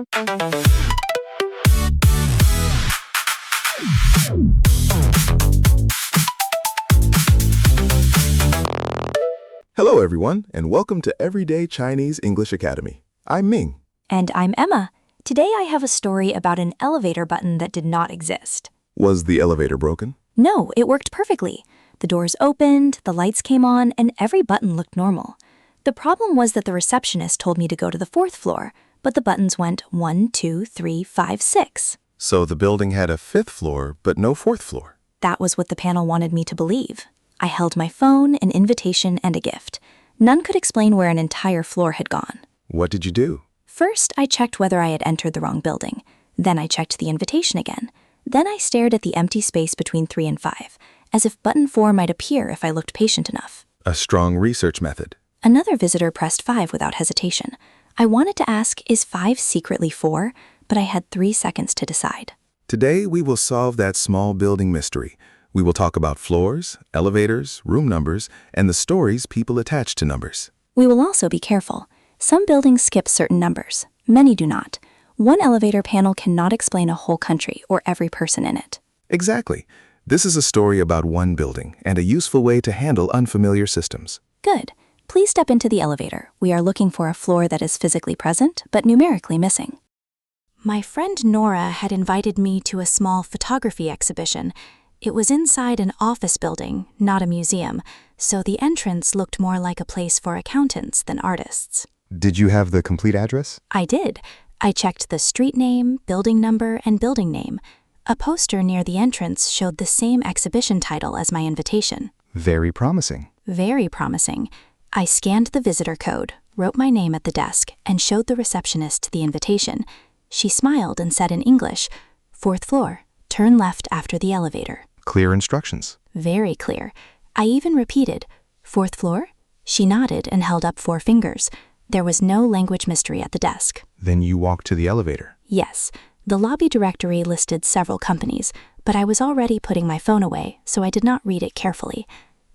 Hello, everyone, and welcome to Everyday Chinese English Academy. I'm Ming. And I'm Emma. Today I have a story about an elevator button that did not exist. Was the elevator broken? No, it worked perfectly. The doors opened, the lights came on, and every button looked normal. The problem was that the receptionist told me to go to the 4th floor, but the buttons went 1, 2, 3, 5, 6. So the building had a 5th floor, but no 4th floor. That was what the panel wanted me to believe. I held my phone, an invitation, and a gift. None could explain where an entire floor had gone. What did you do? First, I checked whether I had entered the wrong building. Then I checked the invitation again. Then I stared at the empty space between 3 and 5, as if button 4 might appear if I looked patient enough. A strong research method. Another visitor pressed 5 without hesitation. I wanted to ask, is 5 secretly 4? But I had 3 seconds to decide. Today, we will solve that small building mystery. We will talk about floors, elevators, room numbers, and the stories people attach to numbers. We will also be careful. Some buildings skip certain numbers. Many do not. One elevator panel cannot explain a whole country or every person in it. Exactly. This is a story about one building and a useful way to handle unfamiliar systems. Good. Please step into the elevator. We are looking for a floor that is physically present, but numerically missing. My friend Nora had invited me to a small photography exhibition. It was inside an office building, not a museum, so the entrance looked more like a place for accountants than artists. Did you have the complete address? I did. I checked the street name, building number, and building name. A poster near the entrance showed the same exhibition title as my invitation. Very promising. Very promising. I scanned the visitor code, wrote my name at the desk, and showed the receptionist the invitation. She smiled and said in English, 4th floor, turn left after the elevator. Clear instructions. Very clear. I even repeated, 4th floor? She nodded and held up 4 fingers. There was no language mystery at the desk. Then you walked to the elevator. Yes. The lobby directory listed several companies, but I was already putting my phone away, so I did not read it carefully.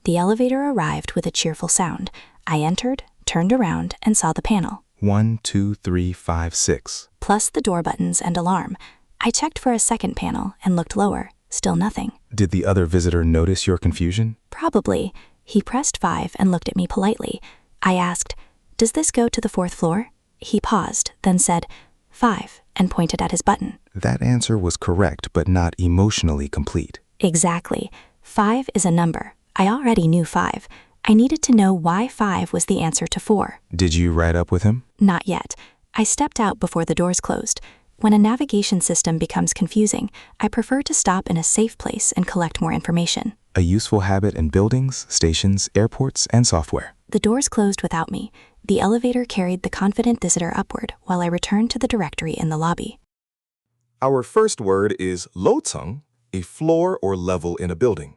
The elevator arrived with a cheerful sound. I entered, turned around, and saw the panel. 1, 2, 3, 5, 6. Plus the door buttons and alarm. I checked for a second panel and looked lower. Still nothing. Did the other visitor notice your confusion? Probably. He pressed 5 and looked at me politely. I asked, does this go to the 4th floor? He paused, then said, 5, and pointed at his button. That answer was correct, but not emotionally complete. Exactly. 5 is a number. I already knew 5. I needed to know why 5 was the answer to 4. Did you ride up with him? Not yet. I stepped out before the doors closed. When a navigation system becomes confusing, I prefer to stop in a safe place and collect more information. A useful habit in buildings, stations, airports, and software. The doors closed without me. The elevator carried the confident visitor upward while I returned to the directory in the lobby. Our first word is louceng, a floor or level in a building.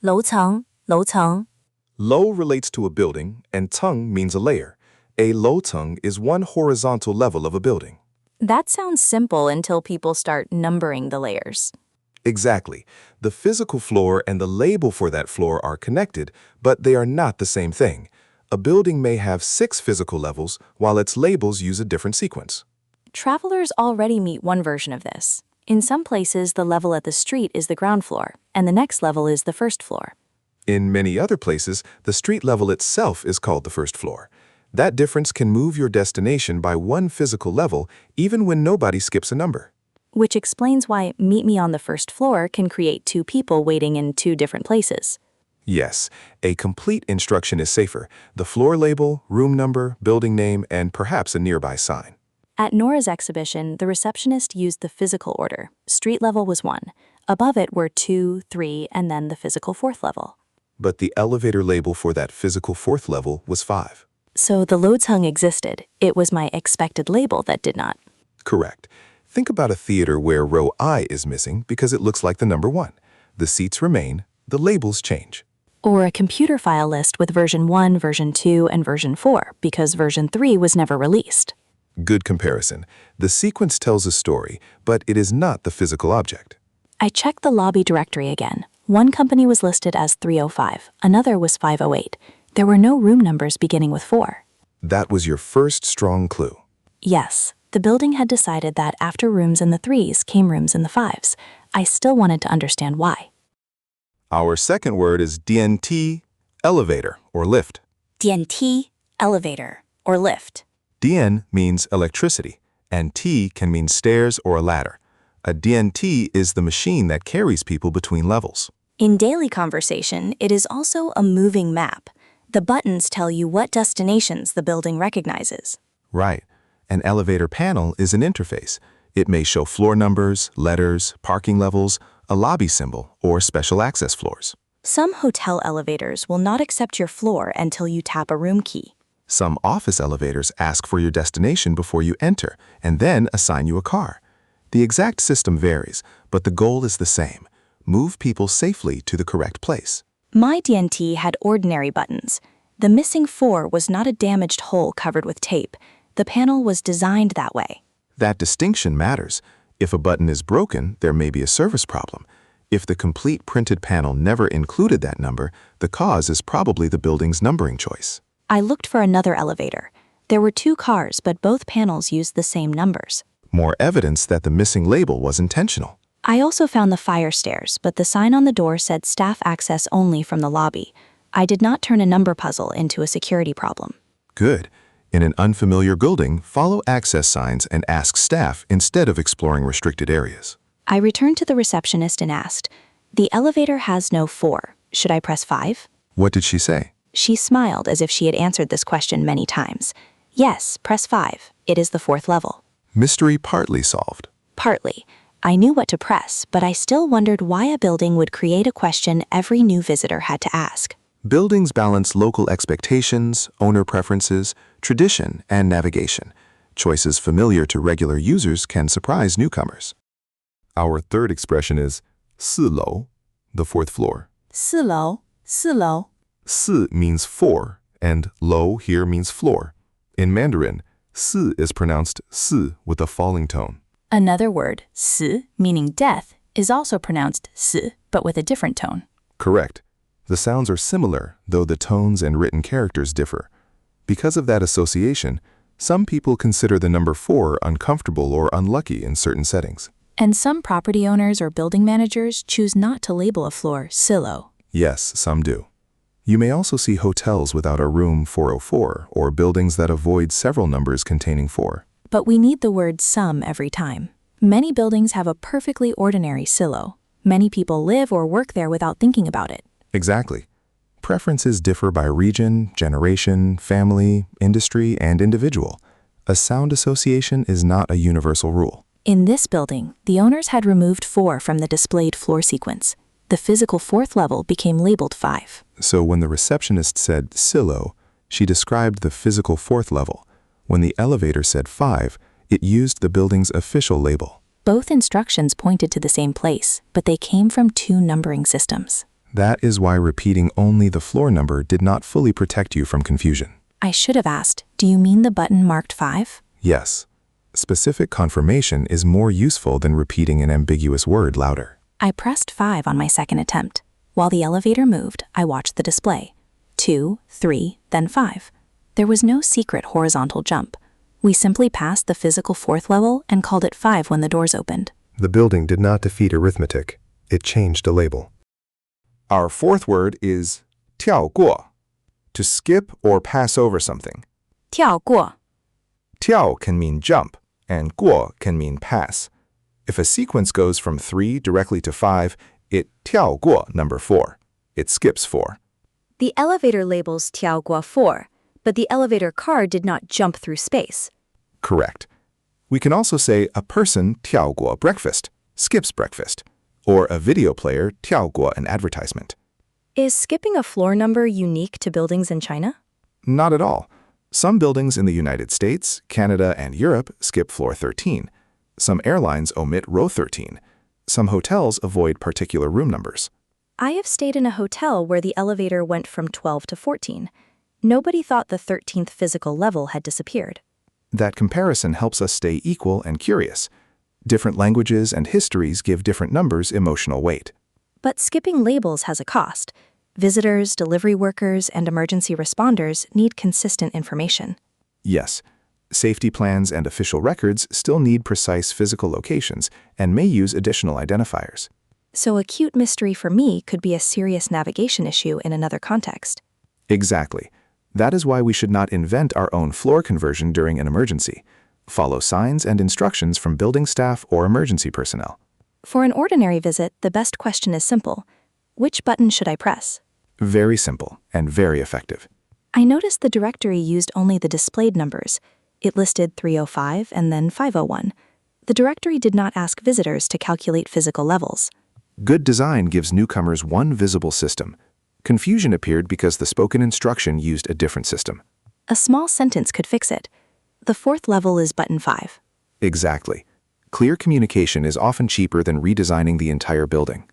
楼层, 楼层. Lou relates to a building, and ceng means a layer. A louceng is one horizontal level of a building. That sounds simple until people start numbering the layers. Exactly. The physical floor and the label for that floor are connected, but they are not the same thing. A building may have 6 physical levels, while its labels use a different sequence. Travelers already meet one version of this. In some places, the level at the street is the ground floor, and the next level is the 1st floor. In many other places, the street level itself is called the 1st floor. That difference can move your destination by 1 physical level, even when nobody skips a number. Which explains why meet me on the 1st floor can create 2 people waiting in 2 different places. Yes, a complete instruction is safer. The floor label, room number, building name, and perhaps a nearby sign. At Nora's exhibition, the receptionist used the physical order. Street level was 1. Above it were 2, 3, and then the physical 4th level. But the elevator label for that physical 4th level was 5. So the louceng existed. It was my expected label that did not. Correct. Think about a theater where row I is missing because it looks like the number 1. The seats remain, the labels change. Or a computer file list with version 1, version 2, and version 4 because version 3 was never released. Good comparison. The sequence tells a story, but it is not the physical object. I checked the lobby directory again. One company was listed as 305, another was 508. There were no room numbers beginning with 4. That was your first strong clue. Yes. The building had decided that after rooms in the 3s came rooms in the 5s. I still wanted to understand why. Our second word is dianti, elevator or lift. Dianti, elevator, or lift. Dian means electricity, and T can mean stairs or a ladder. A dianti is the machine that carries people between levels. In daily conversation, it is also a moving map. The buttons tell you what destinations the building recognizes. Right. An elevator panel is an interface. It may show floor numbers, letters, parking levels, a lobby symbol, or special access floors. Some hotel elevators will not accept your floor until you tap a room key. Some office elevators ask for your destination before you enter and then assign you a car. The exact system varies, but the goal is the same: move people safely to the correct place. My dianti had ordinary buttons. The missing 4 was not a damaged hole covered with tape. The panel was designed that way. That distinction matters. If a button is broken, there may be a service problem. If the complete printed panel never included that number, the cause is probably the building's numbering choice. I looked for another elevator. There were 2 cars, but both panels used the same numbers. More evidence that the missing label was intentional. I also found the fire stairs, but the sign on the door said staff access only from the lobby. I did not turn a number puzzle into a security problem. Good. In an unfamiliar building, follow access signs and ask staff instead of exploring restricted areas. I returned to the receptionist and asked, "The elevator has no 4. Should I press 5? What did she say? She smiled as if she had answered this question many times. Yes, press 5. It is the 4th level. Mystery partly solved. Partly. I knew what to press, but I still wondered why a building would create a question every new visitor had to ask. Buildings balance local expectations, owner preferences, tradition, and navigation. Choices familiar to regular users can surprise newcomers. Our third expression is 4楼, the 4th floor. 4楼, 4楼. 4 means 4, and 楼 here means floor. In Mandarin, 4 is pronounced 4 with a falling tone. Another word, 死, meaning death, is also pronounced 死, but with a different tone. Correct. The sounds are similar, though the tones and written characters differ. Because of that association, some people consider the number 4 uncomfortable or unlucky in certain settings. And some property owners or building managers choose not to label a floor 4楼. Yes, some do. You may also see hotels without a room 404 or buildings that avoid several numbers containing 4. But we need the word some every time. Many buildings have a perfectly ordinary 4楼. Many people live or work there without thinking about it. Exactly. Preferences differ by region, generation, family, industry, and individual. A sound association is not a universal rule. In this building, the owners had removed 4 from the displayed floor sequence. The physical 4th level became labeled 5. So when the receptionist said silo, she described the physical 4th level. When the elevator said 5, it used the building's official label. Both instructions pointed to the same place, but they came from 2 numbering systems. That is why repeating only the floor number did not fully protect you from confusion. I should have asked, do you mean the button marked 5? Yes. Specific confirmation is more useful than repeating an ambiguous word louder. I pressed 5 on my second attempt. While the elevator moved, I watched the display. 2, 3, then 5. There was no secret horizontal jump. We simply passed the physical 4th level and called it 5 when the doors opened. The building did not defeat arithmetic. It changed a label. Our 4th word is tiaoguo, to skip or pass over something. 跳过. Tiao can mean jump, and guo can mean pass. If a sequence goes from 3 directly to 5, it tiaoguo number 4. It skips 4. The elevator labels tiaoguo 4, but the elevator car did not jump through space. Correct. We can also say a person tiaoguo breakfast, skips breakfast, or a video player tiaoguo an advertisement. Is skipping a floor number unique to buildings in China? Not at all. Some buildings in the United States, Canada, and Europe skip floor 13. Some airlines omit row 13. Some hotels avoid particular room numbers. I have stayed in a hotel where the elevator went from 12 to 14. Nobody thought the 13th physical level had disappeared. That comparison helps us stay equal and curious. Different languages and histories give different numbers emotional weight. But skipping labels has a cost. Visitors, delivery workers, and emergency responders need consistent information. Yes, Safety plans and official records still need precise physical locations and may use additional identifiers. So a cute mystery for me could be a serious navigation issue in another context. Exactly. That is why we should not invent our own floor conversion during an emergency. Follow signs and instructions from building staff or emergency personnel. For an ordinary visit, the best question is simple. Which button should I press? Very simple and very effective. I noticed the directory used only the displayed numbers. It listed 305 and then 501. The directory did not ask visitors to calculate physical levels. Good design gives newcomers one visible system. Confusion appeared because the spoken instruction used a different system. A small sentence could fix it. The fourth level is button 5. Exactly. Clear communication is often cheaper than redesigning the entire building.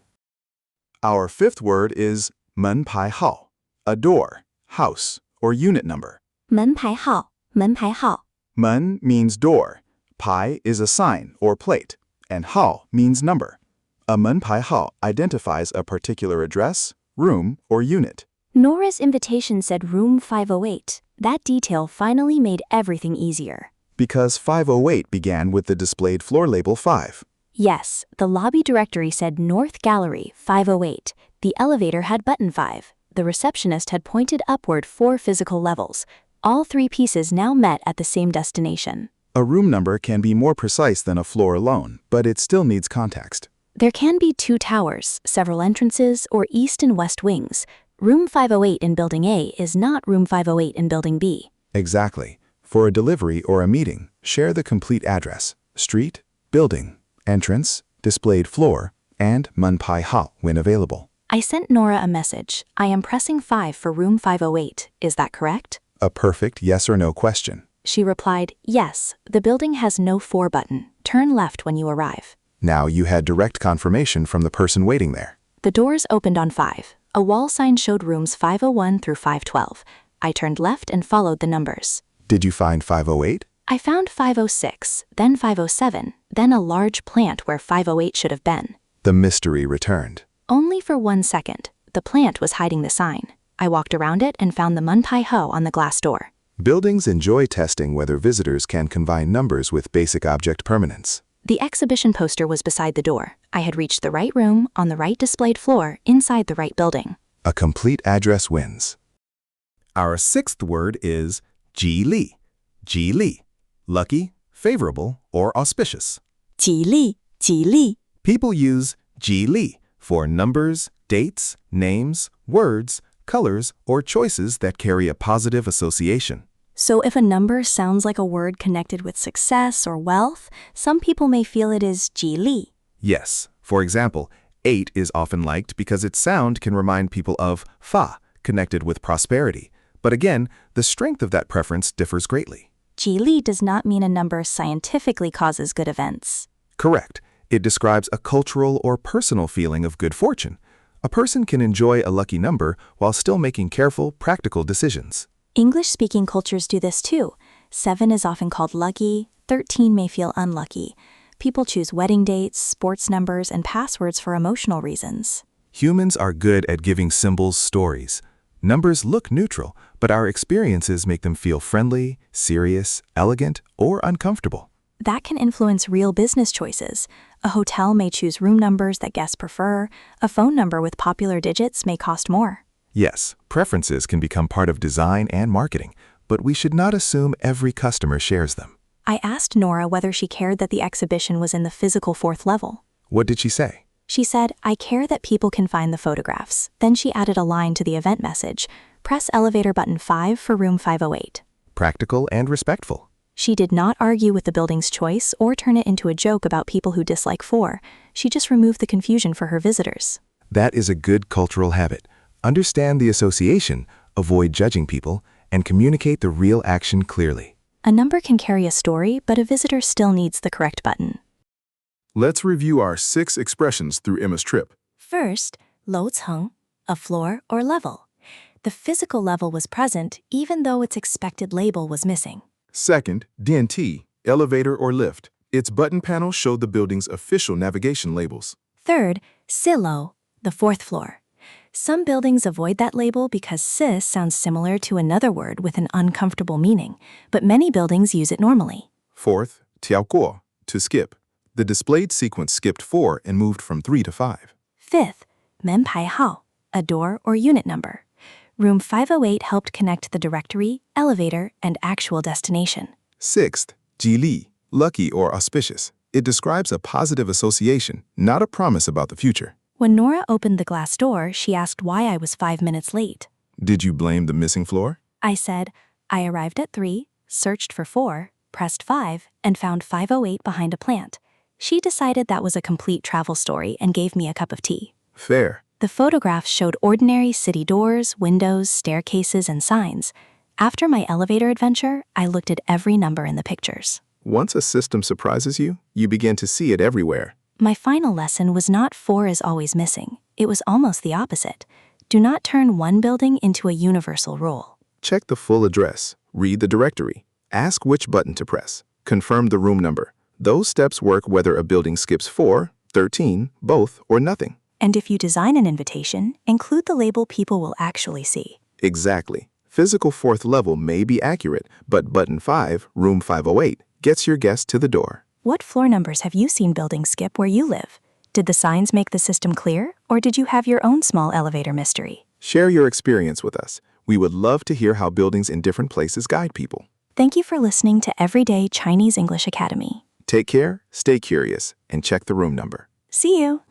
Our fifth word is menpaihao, a door, house, or unit number. 门牌号，门牌号。 Men means door, pai is a sign or plate, and hao means number. A menpaihao identifies a particular address, room, or unit. Nora's invitation said room 508. That detail finally made everything easier. Because 508 began with the displayed floor label 5. Yes, the lobby directory said North Gallery 508. The elevator had button 5. The receptionist had pointed upward 4 physical levels. All 3 pieces now met at the same destination. A room number can be more precise than a floor alone, but it still needs context. There can be 2 towers, several entrances, or east and west wings. Room 508 in Building A is not Room 508 in Building B. Exactly. For a delivery or a meeting, share the complete address, street, building, entrance, displayed floor, and menpaihao when available. I sent Nora a message. I am pressing 5 for room 508. Is that correct? A perfect yes or no question. She replied, yes, the building has no 4 button. Turn left when you arrive. Now you had direct confirmation from the person waiting there. The doors opened on 5. A wall sign showed rooms 501 through 512. I turned left and followed the numbers. Did you find 508? I found 506, then 507, then a large plant where 508 should have been. The mystery returned. Only for 1 second. The plant was hiding the sign. I walked around it and found the menpaihao on the glass door. Buildings enjoy testing whether visitors can combine numbers with basic object permanence. The exhibition poster was beside the door. I had reached the right room, on the right displayed floor, inside the right building. A complete address wins. Our sixth word is jili. Jili. Lucky, favorable, or auspicious. jili, jili. People use jili for numbers, dates, names, words, colors, or choices that carry a positive association. So if a number sounds like a word connected with success or wealth, some people may feel it is jili. Yes. For example, 8 is often liked because its sound can remind people of fa, connected with prosperity. But again, the strength of that preference differs greatly. Jili does not mean a number scientifically causes good events. Correct. It describes a cultural or personal feeling of good fortune. A person can enjoy a lucky number while still making careful, practical decisions. English-speaking cultures do this too. 7 is often called lucky, 13 may feel unlucky. People choose wedding dates, sports numbers, and passwords for emotional reasons. Humans are good at giving symbols stories. Numbers look neutral, but our experiences make them feel friendly, serious, elegant, or uncomfortable. That can influence real business choices. A hotel may choose room numbers that guests prefer. A phone number with popular digits may cost more. Yes, preferences can become part of design and marketing, but we should not assume every customer shares them. I asked Nora whether she cared that the exhibition was in the physical 4th level. What did she say? She said, I care that people can find the photographs. Then she added a line to the event message. Press elevator button 5 for room 508. Practical and respectful. She did not argue with the building's choice or turn it into a joke about people who dislike 4. She just removed the confusion for her visitors. That is a good cultural habit. Understand the association, avoid judging people, and communicate the real action clearly. A number can carry a story, but a visitor still needs the correct button. Let's review our 6 expressions through Emma's trip. First, louceng, a floor or level. The physical level was present even though its expected label was missing. Second, dianti, elevator or lift. Its button panel showed the building's official navigation labels. Third, silo, the 4th floor. Some buildings avoid that label because sis sounds similar to another word with an uncomfortable meaning, but many buildings use it normally. Fourth, tiaoguo, to skip. The displayed sequence skipped 4 and moved from 3 to 5. Fifth, menpaihao, a door or unit number. Room 508 helped connect the directory, elevator, and actual destination. Sixth, jili, lucky or auspicious. It describes a positive association, not a promise about the future. When Nora opened the glass door, she asked why I was 5 minutes late. Did you blame the missing floor? I said, I arrived at 3, searched for 4, pressed 5, and found 508 behind a plant. She decided that was a complete travel story and gave me a cup of tea. Fair. The photographs showed ordinary city doors, windows, staircases, and signs. After my elevator adventure, I looked at every number in the pictures. Once a system surprises you, you begin to see it everywhere. My final lesson was not 4 is always missing. It was almost the opposite. Do not turn one building into a universal rule. Check the full address. Read the directory. Ask which button to press. Confirm the room number. Those steps work whether a building skips 4, 13, both, or nothing. And if you design an invitation, include the label people will actually see. Exactly. Physical 4th level may be accurate, but button 5, room 508, gets your guest to the door. What floor numbers have you seen buildings skip where you live? Did the signs make the system clear, or did you have your own small elevator mystery? Share your experience with us. We would love to hear how buildings in different places guide people. Thank you for listening to Everyday Chinese English Academy. Take care, stay curious, and check the room number. See you!